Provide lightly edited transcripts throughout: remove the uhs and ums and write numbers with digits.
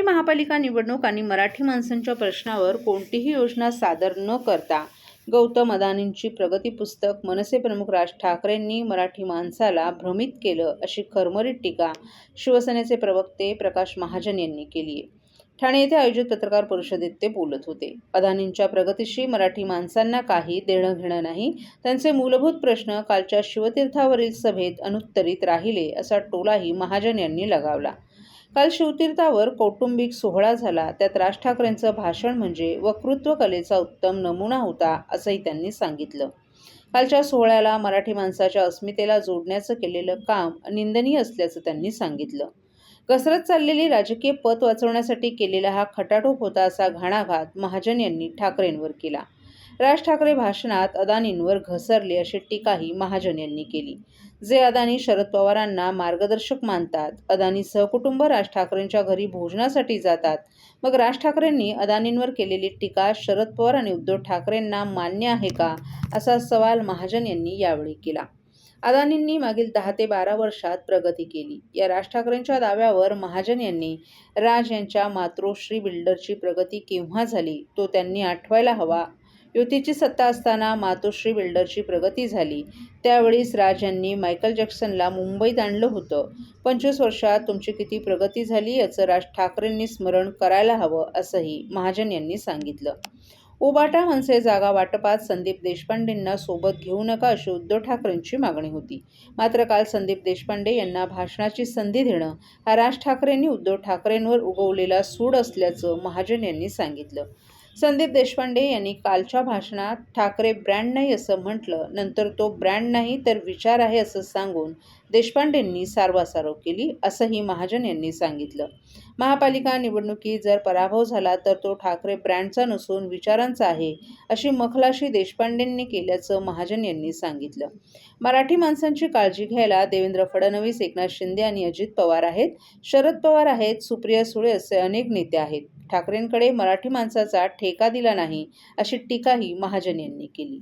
महापालिका निवडणूक आणि मराठी माणसांच्या प्रश्नावर कोणतीही योजना सादर न करता गौतम अदानींची प्रगती पुस्तक मनसे प्रमुख राज ठाकरेंनी मराठी माणसाला भ्रमित केलं, अशी खरमरीत टीका शिवसेनेचे प्रवक्ते प्रकाश महाजन यांनी केली आहे. ठाणे येथे आयोजित पत्रकार परिषदेत ते बोलत होते. अदानींच्या प्रगतीशी मराठी माणसांना काही देणं घेणं नाही. त्यांचे मूलभूत प्रश्न कालच्या शिवतीर्थावरील सभेत अनुत्तरित राहिले, असा टोलाही महाजन यांनी लगावला. काल शिवतीर्थावर कौटुंबिक सोहळा झाला. त्यात राज ठाकरेंचं भाषण म्हणजे वक्तृत्व कलेचा उत्तम नमुना होता, असंही त्यांनी सांगितलं. कालच्या सोहळ्याला मराठी माणसाच्या अस्मितेला जोडण्याचं केलेलं काम निंदनीय असल्याचं त्यांनी सांगितलं. घसरत चाललेली राजकीय पत वाचवण्यासाठी केलेला हा खटाटोप होता, असा घणाघात महाजन यांनी ठाकरेंवर केला. राज ठाकरे भाषणात अदानींवर घसरले, अशी टीकाही महाजन यांनी केली. जे अदानी शरद पवारांना मार्गदर्शक मानतात, अदानी सहकुटुंब राज ठाकरेंच्या घरी भोजनासाठी जातात, मग राज ठाकरेंनी अदानींवर केलेली टीका शरद पवार आणि उद्धव ठाकरेंना मान्य आहे का, असा सवाल महाजन यांनी यावेळी केला. अदानींनी मागील 10 ते 12 वर्षात प्रगती केली. या राज ठाकरेंच्या दाव्यावर महाजन यांनी राज यांच्या मातोश्री बिल्डरची प्रगती केव्हा झाली, तो त्यांनी आठवायला हवा. युतीची सत्ता असताना मातोश्री बिल्डरची प्रगती झाली. त्यावेळीच राज यांनी मायकल जॅक्सनला मुंबईत आणलं होतं. 25 वर्षात तुमची किती प्रगती झाली, याचं राज ठाकरेंनी स्मरण करायला हवं, असंही महाजन यांनी सांगितलं. उबाटा मनसे जागा वाटपात संदीप देशपांडेंना सोबत घेऊ नका, अशी उद्धव ठाकरेंची मागणी होती. मात्र काल संदीप देशपांडे यांना भाषणाची संधी देणं हा राज ठाकरेंनी उद्धव ठाकरेंवर उगवलेला सूड असल्याचं महाजन यांनी सांगितलं. संदीप देशपांडे यांनी कालच्या भाषणात ठाकरे ब्रँड नाही असं म्हटलं. नंतर तो ब्रँड नाही तर विचार आहे असं सांगून देशपांडेंनी सारवासारव केली, असंही महाजन यांनी सांगितलं. महापालिका निवडणुकीत जर पराभव झाला तर तो ठाकरे ब्रँडचा नसून विचारांचा आहे, अशी मखलाशी देशपांडेंनी केल्याचं महाजन यांनी सांगितलं. मराठी माणसांची काळजी घ्यायला देवेंद्र फडणवीस, एकनाथ शिंदे आणि अजित पवार आहेत, शरद पवार आहेत, सुप्रिया सुळे असे अनेक नेते आहेत. ठाकरेंकडे मराठी माणसाचा ठेका दिला नाही, अशी टीकाही महाजन यांनी केली.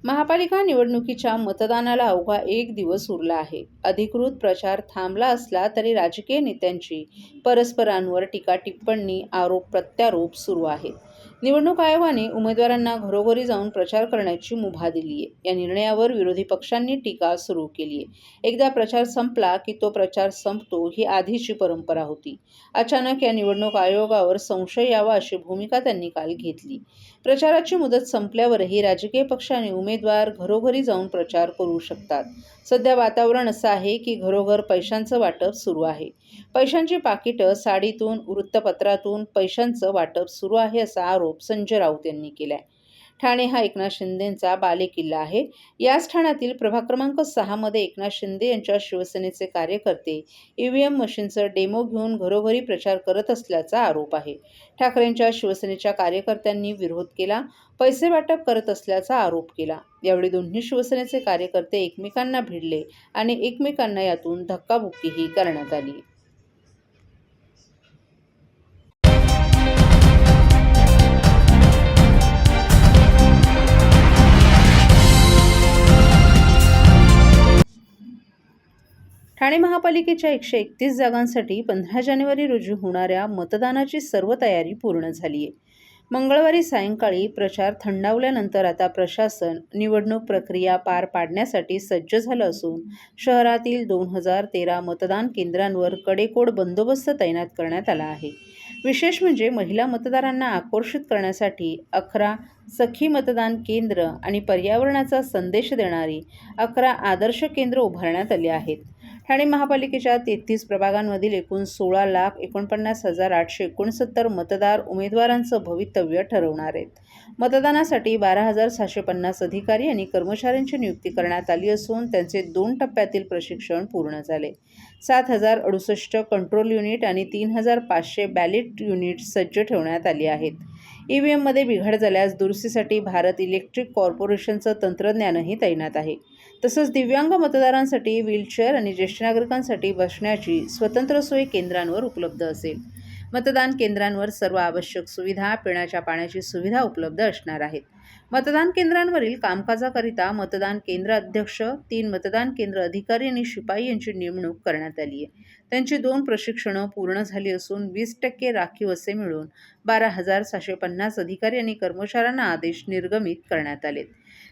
महापालिका निवडणुकीच्या मतदानाला अवघा 1 दिवस उरला आहे. अधिकृत प्रचार थांबला असला तरी राजकीय नेत्यांची परस्परांवर टीका टिप्पणी, आरोप प्रत्यारोप सुरू आहेत. निवडणूक आयोगाने उमेदवारांना घरोघरी जाऊन प्रचार करण्याची मुभा दिली आहे. या निर्णयावर विरोधी पक्षांनी टीका सुरू केली आहे. एकदा प्रचार संपला की तो प्रचार संपतो, ही आधीची परंपरा होती. अचानक या निवडणूक आयोगावर संशय यावा, अशी भूमिका त्यांनी काल घेतली. प्रचाराची मुदत संपल्यावरही राजकीय पक्ष आणि उमेदवार घरोघरी जाऊन प्रचार करू शकतात. सध्या वातावरण असं आहे की घरोघर पैशांचं वाटप सुरू आहे. पैशांची पाकिटं साडीतून, वृत्तपत्रातून पैशांचं वाटप सुरू आहे, असा आरोप संजय राऊत यांनी केलाय. ठाणे हा एकनाथ शिंदेंचा बालेकिल्ला आहे. याच ठाण्यातील प्रभाग क्रमांक 6 मध्ये एकनाथ शिंदे यांच्या शिवसेनेचे कार्यकर्ते ईव्हीएम मशीनचं डेमो घेऊन घरोघरी प्रचार करत असल्याचा आरोप आहे. ठाकरेंच्या शिवसेनेच्या कार्यकर्त्यांनी विरोध केला, पैसे वाटप करत असल्याचा आरोप केला. यावेळी दोन्ही शिवसेनेचे कार्यकर्ते एकमेकांना भिडले आणि एकमेकांना यातून धक्काबुक्कीही करण्यात आली. ठाणे महापालिकेच्या 131 जागांसाठी 15 जानेवारी रोजी होणाऱ्या मतदानाची सर्व तयारी पूर्ण झाली आहे. मंगळवारी सायंकाळी प्रचार थंडावल्यानंतर आता प्रशासन निवडणूक प्रक्रिया पार पाडण्यासाठी सज्ज झालं असून शहरातील 2013 मतदान केंद्रांवर कडेकोट बंदोबस्त तैनात करण्यात आला आहे. विशेष म्हणजे महिला मतदारांना आकर्षित करण्यासाठी 11 सखी मतदान केंद्र आणि पर्यावरणाचा संदेश देणारी 11 आदर्श केंद्र उभारण्यात आली आहेत. ठाणे महापालिकेच्या 33 प्रभागांमधील एकूण 16,49,869 मतदार उमेदवारांचं भवितव्य ठरवणार आहेत. मतदानासाठी 12,650 अधिकारी आणि कर्मचाऱ्यांची नियुक्ती करण्यात आली असून त्यांचे 2 टप्प्यातील प्रशिक्षण पूर्ण झाले. 7,068 कंट्रोल युनिट आणि 3,500 बॅलेट युनिट सज्ज ठेवण्यात आली आहेत. ईव्हीएममध्ये बिघाड झाल्यास दुरुस्तीसाठी भारत इलेक्ट्रिक कॉर्पोरेशनचं तंत्रज्ञानही तैनात आहे. तसंच दिव्यांग मतदारांसाठी व्हीलचेअर आणि ज्येष्ठ नागरिकांसाठी बसण्याची स्वतंत्र सोय केंद्रांवर उपलब्ध असेल. मतदान केंद्रांवर सर्व आवश्यक सुविधा, पिण्याच्या पाण्याची सुविधा उपलब्ध असणार आहेत. मतदान केंद्रांवरील कामकाजाकरिता मतदान केंद्र अध्यक्ष, 3 मतदान केंद्र अधिकारी आणि शिपाई यांची नेमणूक करण्यात आली आहे. त्यांची 2 प्रशिक्षणं पूर्ण झाली असून 20% राखीव असे मिळून 12,650 अधिकारी आणि कर्मचाऱ्यांना आदेश निर्गमित करण्यात आलेत.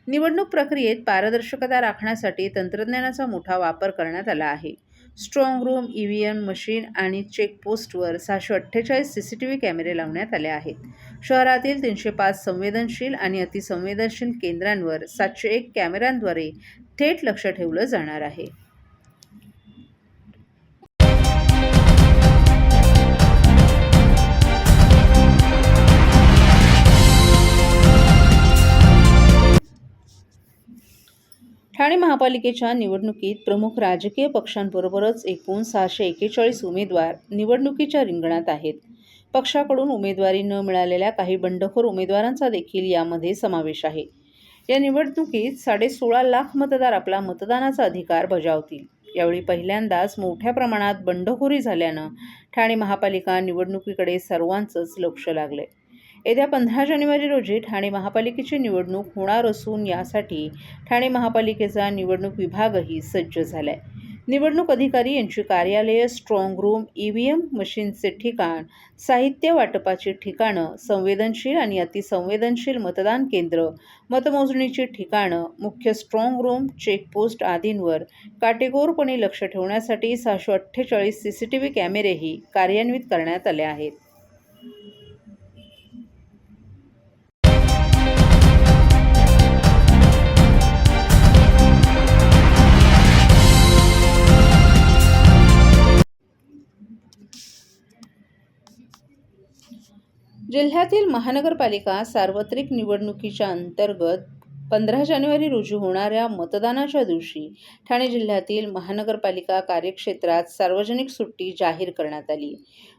निवडणूक प्रक्रियेत पारदर्शकता राखण्यासाठी तंत्रज्ञानाचा मोठा वापर करण्यात आला आहे. स्ट्रॉंग रूम, EVM मशीन आणि चेकपोस्टवर 648 CCTV कॅमेरे लावण्यात आले आहेत. शहरातील 305 संवेदनशील आणि अतिसंवेदनशील केंद्रांवर 701 कॅमेऱ्यांद्वारे थेट लक्ष ठेवलं जाणार आहे. ठाणे महापालिकेच्या निवडणुकीत प्रमुख राजकीय पक्षांबरोबरच एकूण 641 उमेदवार निवडणुकीच्या रिंगणात आहेत. पक्षाकडून उमेदवारी न मिळालेल्या काही बंडखोर उमेदवारांचा देखील यामध्ये समावेश आहे. या निवडणुकीत 16.5 लाख मतदार आपला मतदानाचा अधिकार बजावतील. यावेळी पहिल्यांदाच मोठ्या प्रमाणात बंडखोरी झाल्यानं ठाणे महापालिका निवडणुकीकडे सर्वांचंच लक्ष लागलंय. येत्या 15 जानेवारी रोजी ठाणे महापालिकेची निवडणूक होणार असून यासाठी ठाणे महापालिकेचा निवडणूक विभागही सज्ज झालाय. निवडणूक अधिकारी यांची कार्यालयं, स्ट्रॉंग रूम, EVM मशीनचे ठिकाण, साहित्य वाटपाची ठिकाणं, संवेदनशील आणि अतिसंवेदनशील मतदान केंद्र, मतमोजणीची ठिकाणं, मुख्य स्ट्रॉंग रूम, चेकपोस्ट आदींवर काटेकोरपणे लक्ष ठेवण्यासाठी 648 CCTV कॅमेरेही कार्यान्वित करण्यात आले आहेत. जिल्ह्यातील महानगरपालिका सार्वत्रिक निवडणुकीच्या अंतर्गत 15 जानेवारी रोजी होणाऱ्या मतदानाच्या दिवशी ठाणे जिल्ह्यातील महानगरपालिका कार्यक्षेत्रात सार्वजनिक सुट्टी जाहीर करण्यात आली.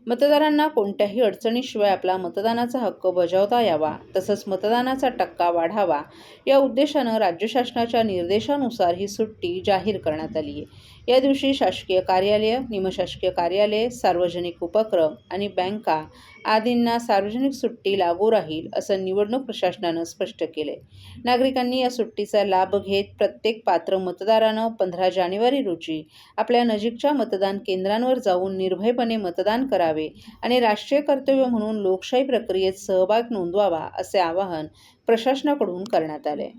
मतदारांना कोणत्याही अडचणीशिवाय आपला मतदानाचा हक्क बजावता यावा, तसंच मतदानाचा टक्का वाढावा या उद्देशानं राज्य शासनाच्या निर्देशानुसार ही सुट्टी जाहीर करण्यात आली आहे. या दिवशी शासकीय कार्यालय, निमशासकीय कार्यालय, सार्वजनिक उपक्रम आणि बँका आदींना सार्वजनिक सुट्टी लागू राहील असं निवडणूक प्रशासनानं स्पष्ट केलंय. नागरिकांनी या सुट्टीचा लाभ घेत प्रत्येक पात्र मतदारानं 15 जानेवारी रोजी आपल्या नजीकच्या मतदान केंद्रांवर जाऊन निर्भयपणे मतदान करावे आणि राष्ट्रीय कर्तव्य म्हणून लोकशाही प्रक्रियेत सहभाग नोंदवावा असे आवाहन प्रशासनाकडून करण्यात आले.